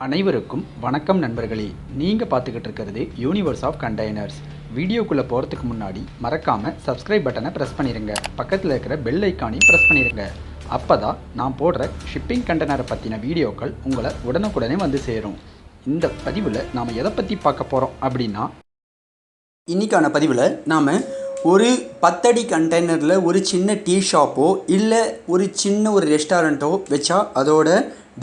அனைவருக்கும் வணக்கம் நண்பர்களே. நீங்கள் பார்த்துக்கிட்டு இருக்கிறது யூனிவர்ஸ் ஆஃப் கண்டெய்னர்ஸ். வீடியோக்குள்ளே போகிறதுக்கு முன்னாடி மறக்காமல் சப்ஸ்கிரைப் பட்டனை ப்ரெஸ் பண்ணிடுங்க. பக்கத்தில் இருக்கிற பெல் ஐக்கானையும் ப்ரெஸ் பண்ணிடுங்க. அப்போ தான் நான் போடுற ஷிப்பிங் கண்டெய்னரை பற்றின வீடியோக்கள் உங்களை உடனுக்குடனே வந்து சேரும். இந்த பதிவில் நாம் எதை பற்றி பார்க்க போகிறோம் அப்படின்னா, இன்றைக்கான பதிவில் நாம் ஒரு 10 அடி கண்டெய்னரில் ஒரு சின்ன டீ ஷாப்போ இல்லை ஒரு சின்ன ஒரு ரெஸ்டாரண்ட்டோ வச்சா அதோட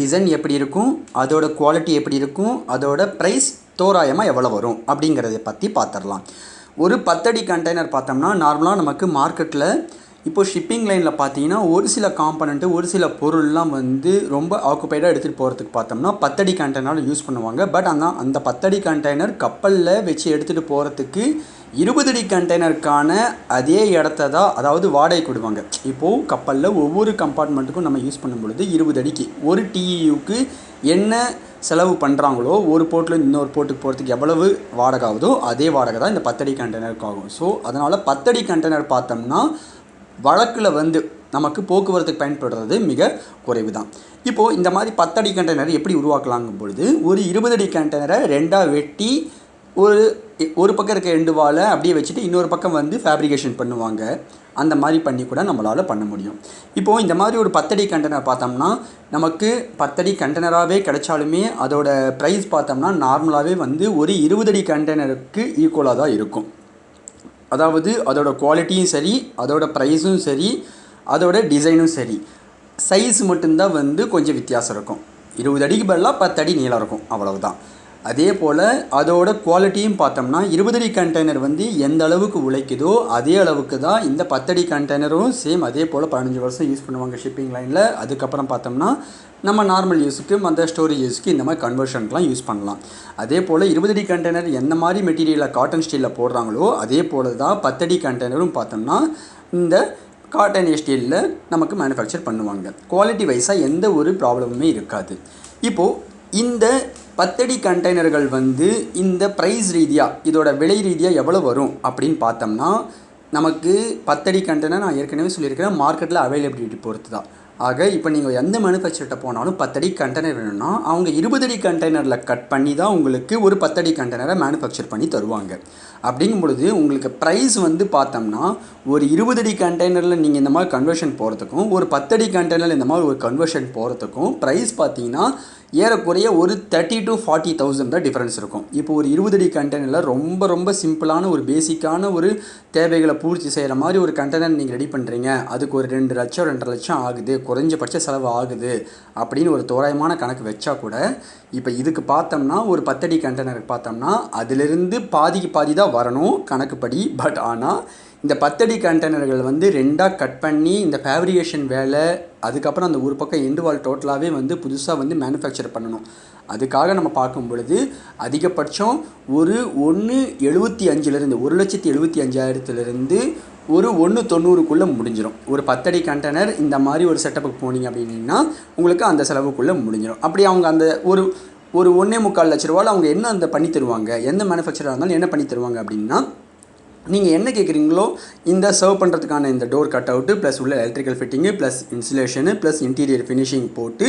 டிசைன் எப்படி இருக்கும், அதோட குவாலிட்டி எப்படி இருக்கும், அதோட ப்ரைஸ் தோராயமாக எவ்வளோ வரும் அப்படிங்கிறத பற்றி பார்த்துடலாம். ஒரு 10 அடி கண்டெய்னர் பார்த்தோம்னா நார்மலாக நமக்கு மார்க்கெட்டில் இப்போது ஷிப்பிங் லைனில் பார்த்தீங்கன்னா ஒரு சில காம்பனண்ட்டு ஒரு சில பொருள்லாம் வந்து ரொம்ப ஆக்குப்பைடாக எடுத்துகிட்டு போகிறதுக்கு பார்த்தோம்னா 10 அடி கண்டெய்னர் யூஸ் பண்ணுவாங்க. பட் ஆனால் அந்த 10 அடி கண்டெய்னர் கப்பலில் வச்சு எடுத்துகிட்டு போகிறதுக்கு 20 அடி கண்டெய்னருக்கான அதே இடத்த தான், அதாவது வாடகைக்கு விடுவாங்க. இப்போது கப்பலில் ஒவ்வொரு கம்பார்ட்மெண்ட்டுக்கும் நம்ம யூஸ் பண்ணும் பொழுது 20 அடிக்கு ஒரு TEUக்கு என்ன செலவு பண்ணுறாங்களோ, ஒரு போர்ட்டில் இன்னொரு போர்ட்டுக்கு போகிறதுக்கு எவ்வளவு வாடகை ஆகுதோ அதே வாடகை தான் இந்த 10 அடி கண்டெய்னருக்கு ஆகும். ஸோ அதனால் 10 அடி கண்டெய்னர் பார்த்தோம்னா வழக்கில் வந்து நமக்கு போக்குவரத்துக்கு பயன்படுறது மிக குறைவு தான். இப்போது இந்த மாதிரி 10 அடி கண்டெய்னர் எப்படி உருவாக்கலாங்கும் பொழுது ஒரு 20 அடி கண்டெய்னரை ரெண்டாக வெட்டி ஒரு பக்கம் இருக்க எண்டு வாலை அப்படியே வச்சுட்டு இன்னொரு பக்கம் வந்து ஃபேப்ரிகேஷன் பண்ணுவாங்க. அந்த மாதிரி பண்ணி கூட நம்மளால் பண்ண முடியும். இப்போது இந்த மாதிரி ஒரு 10 அடி கண்டெய்னர் பார்த்தோம்னா நமக்கு 10 அடி கண்டெய்னராகவே கிடைச்சாலுமே அதோட ப்ரைஸ் பார்த்தோம்னா நார்மலாகவே வந்து ஒரு 20 அடி கண்டெய்னருக்கு ஈக்குவலாக தான் இருக்கும். அதாவது அதோட குவாலிட்டியும் சரி, அதோட ப்ரைஸும் சரி, அதோட டிசைனும் சரி, சைஸ் மட்டும்தான் வந்து கொஞ்சம் வித்தியாசம் இருக்கும். 20 அடிக்கு பதிலாக 10 அடி நீளம் இருக்கும், அவ்வளவுதான். அதே போல் அதோட குவாலிட்டியும் பார்த்தோம்னா 20 அடி கண்டெய்னர் வந்து எந்த அளவுக்கு உழைக்குதோ அதே அளவுக்கு தான் இந்த 10 அடி கண்டெய்னரும் சேம் அதே போல் 15 வருஷம் யூஸ் பண்ணுவாங்க ஷிப்பிங் லைனில். அதுக்கப்புறம் பார்த்தோம்னா நம்ம நார்மல் யூஸுக்கு மற்ற ஸ்டோரேஜ் யூஸுக்கு இந்த மாதிரி கன்வர்ஷனுக்குலாம் யூஸ் பண்ணலாம். அதே போல் 20 அடி கண்டெய்னர் எந்த மாதிரி மெட்டீரியலில் காட்டன் ஸ்டீலில் போடுறாங்களோ அதே போல் தான் 10 அடி கண்டெய்னரும் பார்த்தோம்னா இந்த காட்டன் ஸ்டீலில் நமக்கு மேனுஃபேக்சர் பண்ணுவாங்க. குவாலிட்டி வைஸாக எந்த ஒரு ப்ராப்ளமுமே இருக்காது. இப்போது இந்த 10 அடி கண்டெய்னர்கள் வந்து இந்த ப்ரைஸ் ரீதியாக இதோட விலை ரீதியாக எவ்வளோ வரும் அப்படின்னு பார்த்தோம்னா நமக்கு 10 அடி கண்டெய்னர் நான் ஏற்கனவே சொல்லியிருக்கிறேன் மார்க்கெட்டில் அவைலபிலிட்டி பொறுத்து தான். ஆக இப்போ நீங்கள் எந்த மேனுஃபேக்சர்கிட்ட போனாலும் 10 அடி கண்டெய்னர் வேணும்னா அவங்க 20 அடி கண்டெய்னரில் கட் பண்ணி தான் உங்களுக்கு ஒரு 10 அடி கண்டெய்னரை மேனுஃபேக்சர் பண்ணி தருவாங்க. அப்படிங்கும் பொழுது உங்களுக்கு ப்ரைஸ் வந்து பார்த்தோம்னா ஒரு 20 அடி கண்டெய்னரில் நீங்கள் இந்த மாதிரி கன்வர்ஷன் போகிறதுக்கும் ஒரு 10 அடி கண்டெய்னரில் இந்த மாதிரி ஒரு கன்வர்ஷன் போகிறதுக்கும் ப்ரைஸ் பார்த்தீங்கன்னா ஏறக்குறைய ஒரு 30,000 to 40,000 தான் டிஃப்ரென்ஸ் இருக்கும். இப்போ ஒரு 20 அடி கண்டெய்னரில் ரொம்ப சிம்பிளான ஒரு பேசிக்கான ஒரு தேவைகளை பூர்த்தி செய்கிற மாதிரி ஒரு கண்டெய்னர் நீங்கள் ரெடி பண்ணுறீங்க, அதுக்கு ஒரு 2 லட்சம் 2.5 லட்சம் ஆகுது, குறைஞ்சபட்ச செலவு ஆகுது அப்படின்னு ஒரு தோராயமான கணக்கு வச்சா கூட இப்போ இதுக்கு பார்த்தோம்னா ஒரு 10 அடி கண்டெய்னருக்கு பார்த்தோம்னா அதிலிருந்து பாதிக்கு பாதி தான் வரணும் கணக்குப்படி. பட் ஆனால் இந்த 10 அடி கண்டெய்னர்கள் வந்து ரெண்டாக கட் பண்ணி இந்த ஃபேப்ரிகேஷன் வேலை, அதுக்கப்புறம் அந்த ஒரு பக்கம் எண்டு வால் டோட்டலாகவே வந்து புதுசாக வந்து மேனுஃபேக்சர் பண்ணணும். அதுக்காக நம்ம பார்க்கும் பொழுது அதிகபட்சம் ஒரு 1.75 1,75,000 ஒரு 1.90 முடிஞ்சிடும். ஒரு 10 அடி கண்டெய்னர் இந்த மாதிரி ஒரு செட்டப்புக்கு போனீங்க அப்படின்னா உங்களுக்கு அந்த செலவுக்குள்ளே முடிஞ்சிடும். அப்படி அவங்க அந்த ஒரு 1.25 லட்ச ரூபாவில் அவங்க என்ன அந்த பண்ணி தருவாங்க, எந்த மேனுஃபேக்சராக இருந்தாலும் என்ன பண்ணி தருவாங்க அப்படின்னா, நீங்கள் என்ன கேட்குறீங்களோ இந்த சர்வ் பண்ணுறதுக்கான இந்த டோர் கட் அவுட்டு ப்ளஸ் உள்ள electrical fitting plus insulation plus interior finishing போட்டு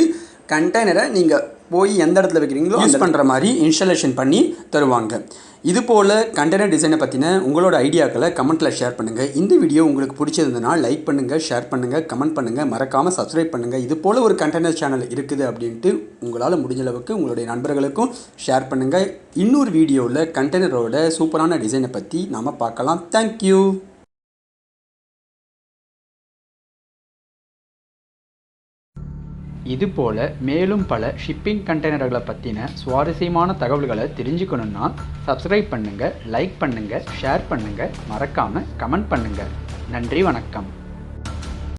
கண்டெய்னரை நீங்கள் போய் எந்த இடத்துல வைக்கிறீங்களோ யூஸ் பண்ணுற மாதிரி இன்ஸ்டாலேஷன் பண்ணி தருவாங்க. இது போல் கண்டெய்னர் டிசைனை பற்றின உங்களோட ஐடியாக்களை கமெண்ட்டில் ஷேர் பண்ணுங்கள். இந்த வீடியோ உங்களுக்கு பிடிச்சிருந்ததுன்னா லைக் பண்ணுங்கள், ஷேர் பண்ணுங்கள், கமெண்ட் பண்ணுங்கள், மறக்காமல் சப்ஸ்கிரைப் பண்ணுங்கள். இது போல் ஒரு கண்டெய்னர் சேனல் இருக்குது அப்படின்ட்டு உங்களால் முடிஞ்ச அளவுக்கு உங்களுடைய நண்பர்களுக்கும் ஷேர் பண்ணுங்கள். இன்னொரு வீடியோவில் கண்டெய்னரோட சூப்பரான டிசைனை பற்றி நாம் பார்க்கலாம். தேங்க்யூ. இதுபோல் மேலும் பல ஷிப்பிங் கண்டெய்னர்களை பற்றின சுவாரஸ்யமான தகவல்களை தெரிஞ்சுக்கணுன்னா சப்ஸ்கிரைப் பண்ணுங்கள், லைக் பண்ணுங்கள், ஷேர் பண்ணுங்கள், மறக்காமல் கமெண்ட் பண்ணுங்கள். நன்றி, வணக்கம்.